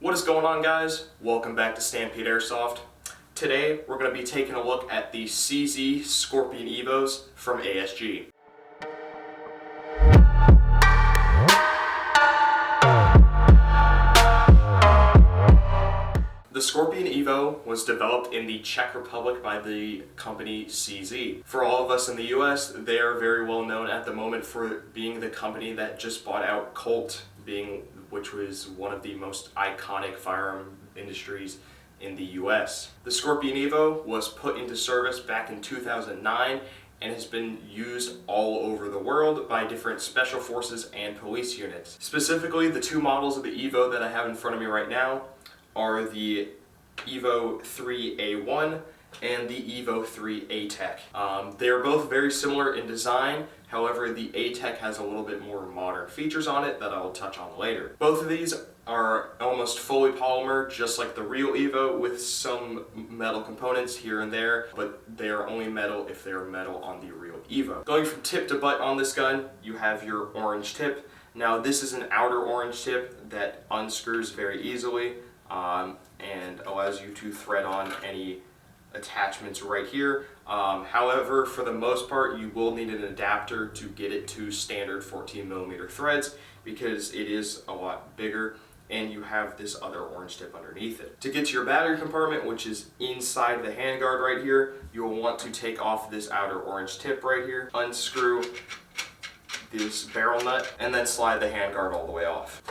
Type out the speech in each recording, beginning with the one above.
What is going on, guys? Welcome back to Stampede Airsoft. Today we're going to be taking a look at the CZ Scorpion EVOs from ASG. The Scorpion EVO was developed in the Czech Republic by the company CZ. For all of us in the US, they are very well known at the moment for being the company that just bought out Colt, which was one of the most iconic firearm industries in the US. The Scorpion EVO was put into service back in 2009 and has been used all over the world by different special forces and police units. Specifically, the two models of the EVO that I have in front of me right now are the EVO 3A1 and the EVO 3 ATECT. They are both very similar in design, however the ATECT has a little bit more modern features on it that I will touch on later. Both of these are almost fully polymer, just like the real EVO, with some metal components here and there, but they are only metal if they are metal on the real EVO. Going from tip to butt on this gun, you have your orange tip. Now this is an outer orange tip that unscrews very easily and allows you to thread on any attachments right here. However, for the most part, you will need an adapter to get it to standard 14mm threads because it is a lot bigger, and you have this other orange tip underneath it. To get to your battery compartment, which is inside the handguard right here, you will want to take off this outer orange tip right here, unscrew this barrel nut, and then slide the handguard all the way off.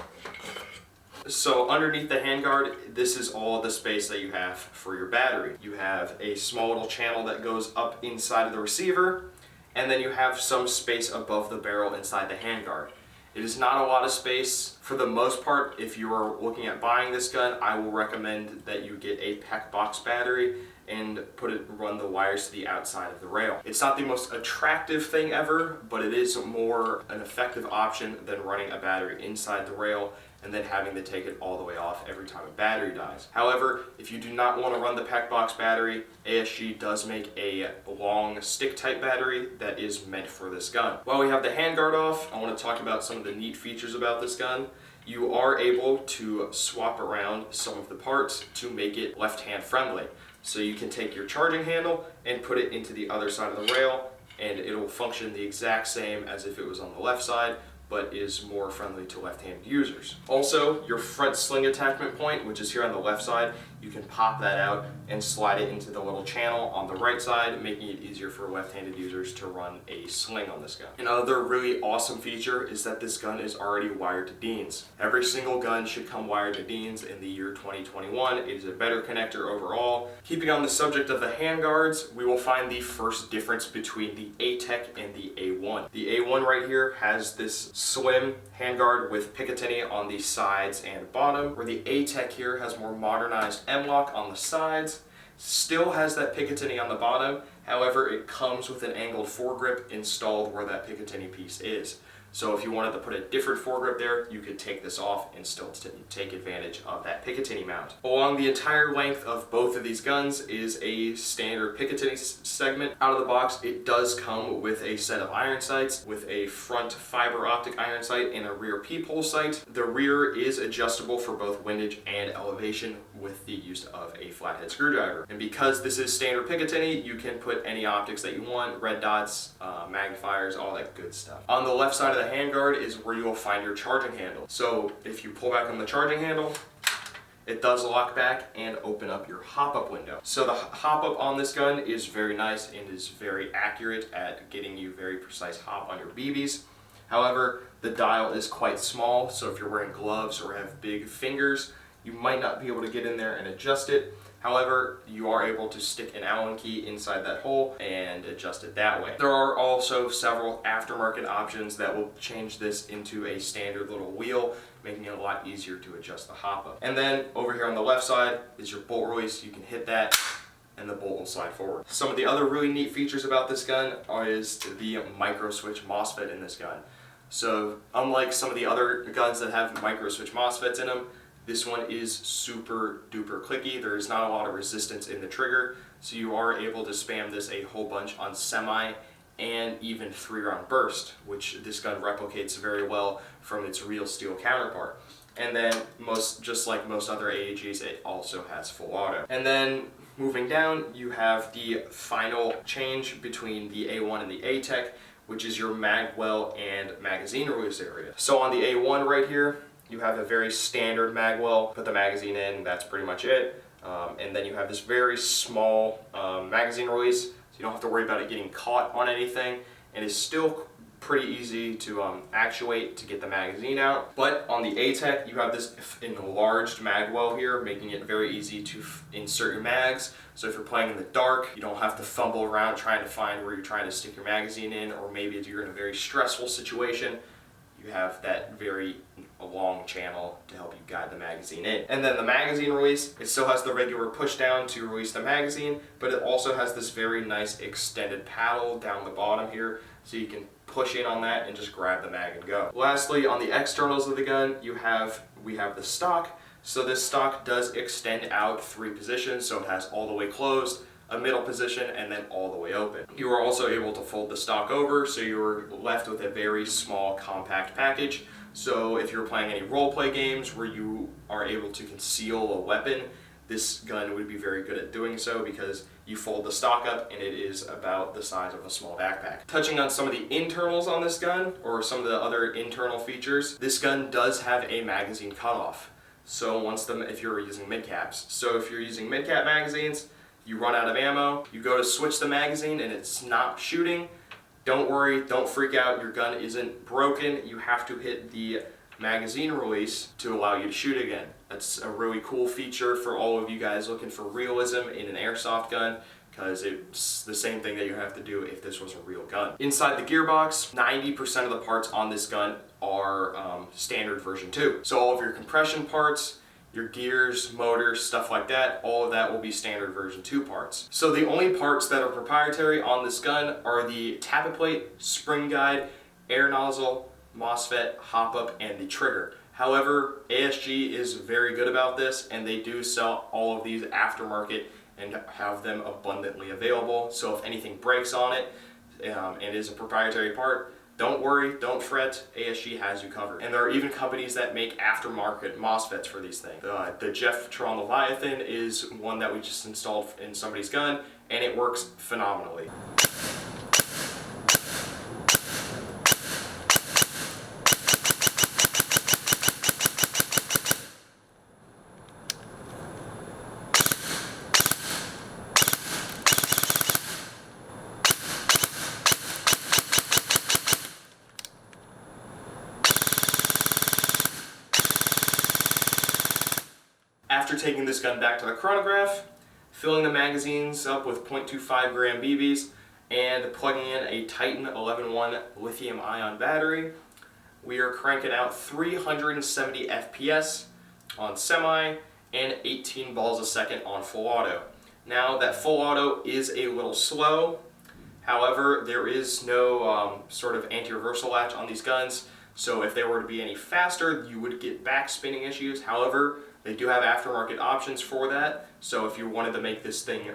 So underneath the handguard, this is all the space that you have for your battery. You have a small little channel that goes up inside of the receiver, and then you have some space above the barrel inside the handguard. It is not a lot of space. For the most part, if you are looking at buying this gun, I will recommend that you get a PEC box battery and run the wires to the outside of the rail. It's not the most attractive thing ever, but it is more an effective option than running a battery inside the rail and then having to take it all the way off every time a battery dies. However, if you do not want to run the PEC box battery, ASG does make a long stick type battery that is meant for this gun. While we have the handguard off, I want to talk about some of the neat features about this gun. You are able to swap around some of the parts to make it left-hand friendly. So you can take your charging handle and put it into the other side of the rail, and it will function the exact same as if it was on the left side, but is more friendly to left-handed users. Also, your front sling attachment point, which is here on the left side, you can pop that out and slide it into the little channel on the right side, making it easier for left-handed users to run a sling on this gun. Another really awesome feature is that this gun is already wired to Deans. Every single gun should come wired to Deans in the year 2021. It is a better connector overall. Keeping on the subject of the handguards, we will find the first difference between the ATECT and the A1. The A1 right here has this slim handguard with Picatinny on the sides and bottom, where the ATECT here has more modernized M-lock on the sides, still has that Picatinny on the bottom, however it comes with an angled foregrip installed where that Picatinny piece is. So if you wanted to put a different foregrip there, you could take this off and still take advantage of that Picatinny mount. Along the entire length of both of these guns is a standard Picatinny segment. Out of the box, it does come with a set of iron sights, with a front fiber optic iron sight and a rear peephole sight. The rear is adjustable for both windage and elevation with the use of a flathead screwdriver. And because this is standard Picatinny, you can put any optics that you want, red dots, magnifiers, all that good stuff. On the left side of the handguard is where you will find your charging handle. So if you pull back on the charging handle, it does lock back and open up your hop-up window. So the hop-up on this gun is very nice and is very accurate at getting you very precise hop on your BBs. However, the dial is quite small, so if you're wearing gloves or have big fingers, you might not be able to get in there and adjust it. However, you are able to stick an Allen key inside that hole and adjust it that way. There are also several aftermarket options that will change this into a standard little wheel, making it a lot easier to adjust the hop-up. And then over here on the left side is your bolt release. You can hit that and the bolt will slide forward. Some of the other really neat features about this gun is the micro switch MOSFET in this gun. So unlike some of the other guns that have micro switch MOSFETs in them, this one is super duper clicky. There is not a lot of resistance in the trigger, so you are able to spam this a whole bunch on semi and even 3-round burst, which this gun replicates very well from its real steel counterpart. And then just like most other AEGs, it also has full auto. And then moving down, you have the final change between the A1 and the ATECT, which is your Magwell and magazine release area. So on the A1 right here, you have a very standard Magwell, put the magazine in, that's pretty much it. And then you have this very small magazine release, so you don't have to worry about it getting caught on anything, and it's still pretty easy to actuate to get the magazine out. But on the ATECT, you have this enlarged Magwell here, making it very easy to insert your mags. So if you're playing in the dark, you don't have to fumble around trying to find where you're trying to stick your magazine in, or maybe if you're in a very stressful situation, you have that very long channel to help you guide the magazine in. And then the magazine release, it still has the regular push down to release the magazine, but it also has this very nice extended paddle down the bottom here, so you can push in on that and just grab the mag and go. Lastly, on the externals of the gun, we have the stock. So this stock does extend out 3 positions, so it has all the way closed, a middle position, and then all the way open. You are also able to fold the stock over, so you're left with a very small, compact package. So if you're playing any roleplay games where you are able to conceal a weapon, this gun would be very good at doing so, because you fold the stock up and it is about the size of a small backpack. Touching on some of the internals on this gun, or some of the other internal features, this gun does have a magazine cutoff. So if you're using mid-caps. So if you're using mid-cap magazines, you run out of ammo, you go to switch the magazine and it's not shooting, don't worry, don't freak out, your gun isn't broken. You have to hit the magazine release to allow you to shoot again. That's a really cool feature for all of you guys looking for realism in an airsoft gun, because it's the same thing that you have to do if this was a real gun. Inside the gearbox, 90% of the parts on this gun are standard version 2. So all of your compression parts, your gears, motors, stuff like that, all of that will be standard version 2 parts. So the only parts that are proprietary on this gun are the tappet plate, spring guide, air nozzle, MOSFET, hop-up, and the trigger. However, ASG is very good about this, and they do sell all of these aftermarket and have them abundantly available. So if anything breaks on it, and is a proprietary part, don't worry, don't fret, ASG has you covered. And there are even companies that make aftermarket MOSFETs for these things. The Jeff-Tron Leviathan is one that we just installed in somebody's gun, and it works phenomenally. After taking this gun back to the chronograph, filling the magazines up with 0.25 gram BBs, and plugging in a Titan 11-1 lithium-ion battery, we are cranking out 370 FPS on semi and 18 balls a second on full auto. Now that full auto is a little slow, however there is no sort of anti-reversal latch on these guns, so if they were to be any faster you would get back spinning issues. However, they do have aftermarket options for that, so if you wanted to make this thing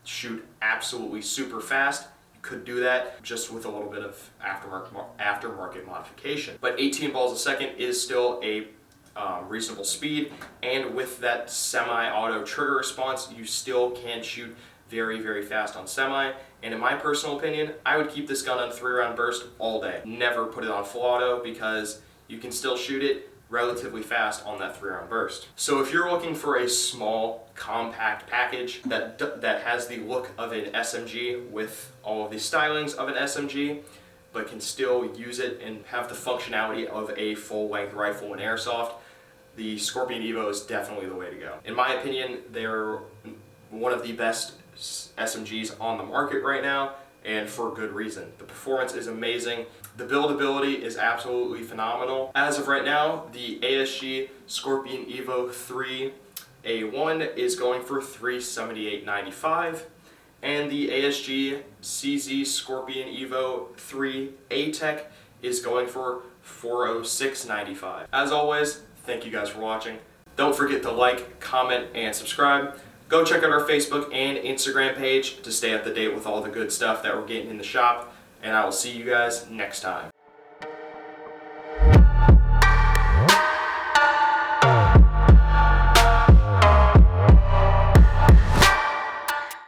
shoot absolutely super fast, you could do that just with a little bit of aftermarket modification. But 18 balls a second is still a reasonable speed, and with that semi-auto trigger response, you still can shoot very, very fast on semi. And in my personal opinion, I would keep this gun on 3-round burst all day. Never put it on full auto, because you can still shoot it relatively fast on that 3-round burst. So if you're looking for a small, compact package that has the look of an SMG with all of the stylings of an SMG, but can still use it and have the functionality of a full-length rifle in airsoft, the Scorpion EVO is definitely the way to go. In my opinion, they're one of the best SMGs on the market right now, and for good reason. The performance is amazing. The buildability is absolutely phenomenal. As of right now, the ASG Scorpion EVO 3 A1 is going for $378.95, and the ASG CZ Scorpion EVO 3 ATECT is going for $406.95. As always, thank you guys for watching. Don't forget to like, comment, and subscribe. Go check out our Facebook and Instagram page to stay up to date with all the good stuff that we're getting in the shop, and I will see you guys next time.